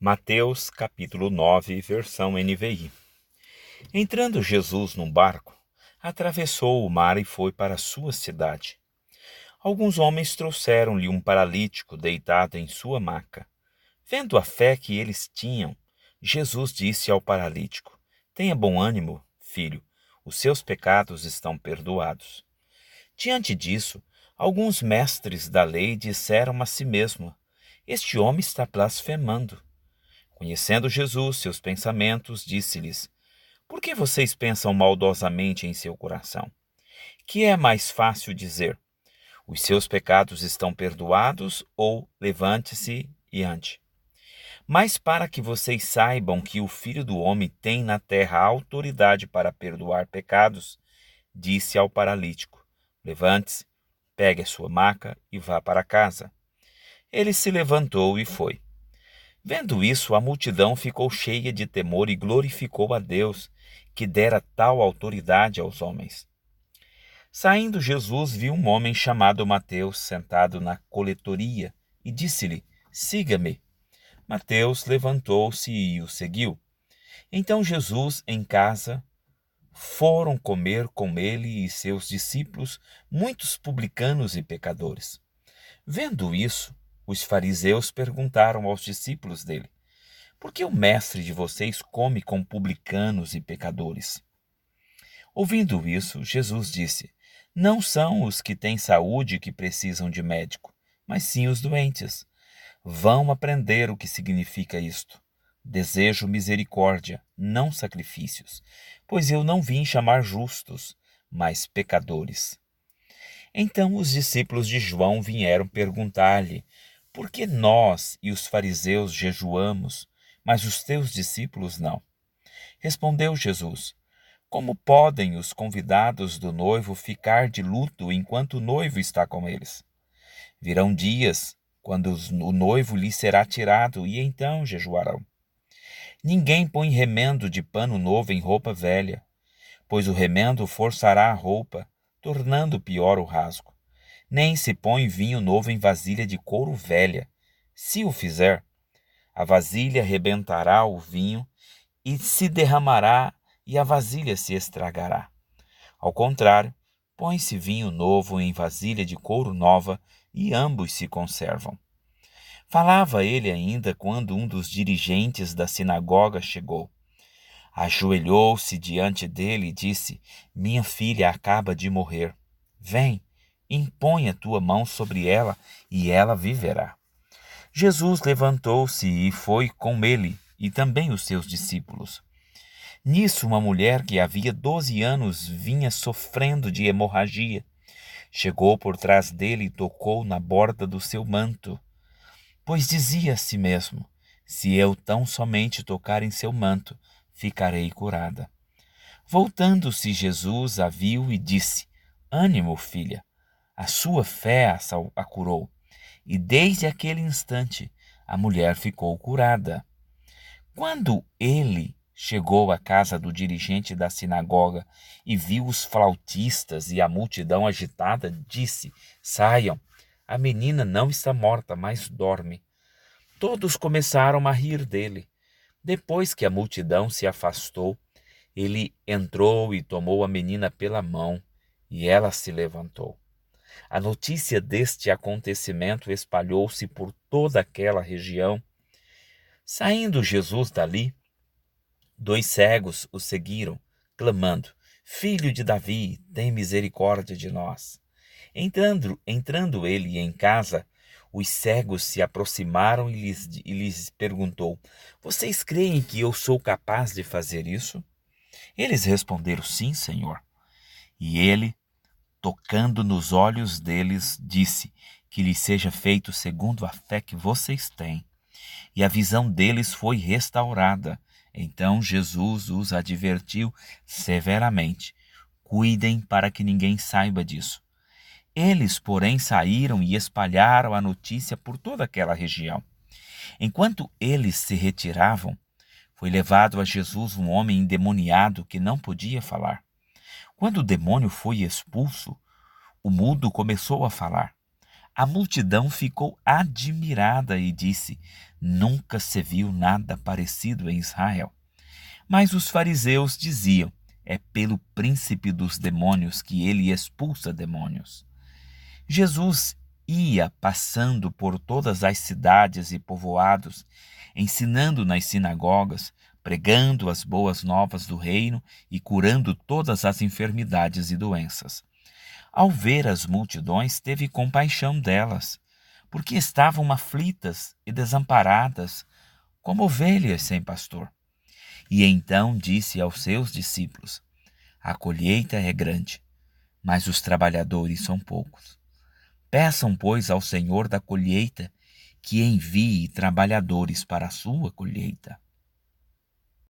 Mateus capítulo 9, versão NVI. Entrando Jesus num barco, atravessou o mar e foi para a sua cidade. Alguns homens trouxeram-lhe um paralítico deitado em sua maca. Vendo a fé que eles tinham, Jesus disse ao paralítico: Tenha bom ânimo, filho, os seus pecados estão perdoados. Diante disso, alguns mestres da lei disseram a si mesmos: Este homem está blasfemando. Conhecendo Jesus, seus pensamentos, disse-lhes: Por que vocês pensam maldosamente em seu coração? Que é mais fácil dizer: Os seus pecados estão perdoados, ou levante-se e ande? Mas para que vocês saibam que o Filho do Homem tem na terra autoridade para perdoar pecados, disse ao paralítico: Levante-se, pegue a sua maca e vá para casa. Ele se levantou e foi. Vendo isso, a multidão ficou cheia de temor e glorificou a Deus, que dera tal autoridade aos homens. Saindo Jesus viu um homem chamado Mateus sentado na coletoria e disse-lhe: Siga-me. Mateus levantou-se e o seguiu. Então Jesus, em casa, foram comer com ele e seus discípulos muitos publicanos e pecadores. Vendo isso, os fariseus perguntaram aos discípulos dele: Por que o mestre de vocês come com publicanos e pecadores? Ouvindo isso, Jesus disse: Não são os que têm saúde que precisam de médico, mas sim os doentes. Vão aprender o que significa isto. Desejo misericórdia, não sacrifícios, pois eu não vim chamar justos, mas pecadores. Então os discípulos de João vieram perguntar-lhe: Por que nós e os fariseus jejuamos, mas os teus discípulos não? Respondeu Jesus: Como podem os convidados do noivo ficar de luto enquanto o noivo está com eles? Virão dias quando o noivo lhe será tirado, e então jejuarão. Ninguém põe remendo de pano novo em roupa velha, pois o remendo forçará a roupa, tornando pior o rasgo. Nem se põe vinho novo em vasilha de couro velha. Se o fizer, a vasilha rebentará o vinho e se derramará, e a vasilha se estragará. Ao contrário, põe-se vinho novo em vasilha de couro nova, e ambos se conservam. Falava ele ainda quando um dos dirigentes da sinagoga chegou. Ajoelhou-se diante dele e disse: Minha filha acaba de morrer. Vem, impõe a tua mão sobre ela e ela viverá. Jesus levantou-se e foi com ele, e também os seus discípulos. Nisso, uma mulher que havia 12 anos vinha sofrendo de hemorragia. Chegou por trás dele e tocou na borda do seu manto, pois dizia a si mesmo: Se eu tão somente tocar em seu manto, ficarei curada. Voltando-se, Jesus a viu e disse: Ânimo, filha, a sua fé a curou. E desde aquele instante a mulher ficou curada. Quando ele chegou à casa do dirigente da sinagoga e viu os flautistas e a multidão agitada, disse: Saiam, a menina não está morta, mas dorme. Todos começaram a rir dele. Depois que a multidão se afastou, ele entrou e tomou a menina pela mão, e ela se levantou. A notícia deste acontecimento espalhou-se por toda aquela região. Saindo Jesus dali, 2 cegos o seguiram, clamando: Filho de Davi, tem misericórdia de nós. Entrando ele em casa, os cegos se aproximaram e lhes perguntou: Vocês creem que eu sou capaz de fazer isso? Eles responderam: Sim, Senhor. E ele, tocando nos olhos deles, disse: Que lhes seja feito segundo a fé que vocês têm. E a visão deles foi restaurada. Então Jesus os advertiu severamente: Cuidem para que ninguém saiba disso. Eles, porém, saíram e espalharam a notícia por toda aquela região. Enquanto eles se retiravam, foi levado a Jesus um homem endemoniado que não podia falar. Quando o demônio foi expulso, o mudo começou a falar. A multidão ficou admirada e disse: Nunca se viu nada parecido em Israel. Mas os fariseus diziam: É pelo príncipe dos demônios que ele expulsa demônios. Jesus ia passando por todas as cidades e povoados, ensinando nas sinagogas, pregando as boas novas do reino e curando todas as enfermidades e doenças. Ao ver as multidões, teve compaixão delas, porque estavam aflitas e desamparadas, como ovelhas sem pastor. E então disse aos seus discípulos: A colheita é grande, mas os trabalhadores são poucos. Peçam, pois, ao Senhor da colheita que envie trabalhadores para a sua colheita.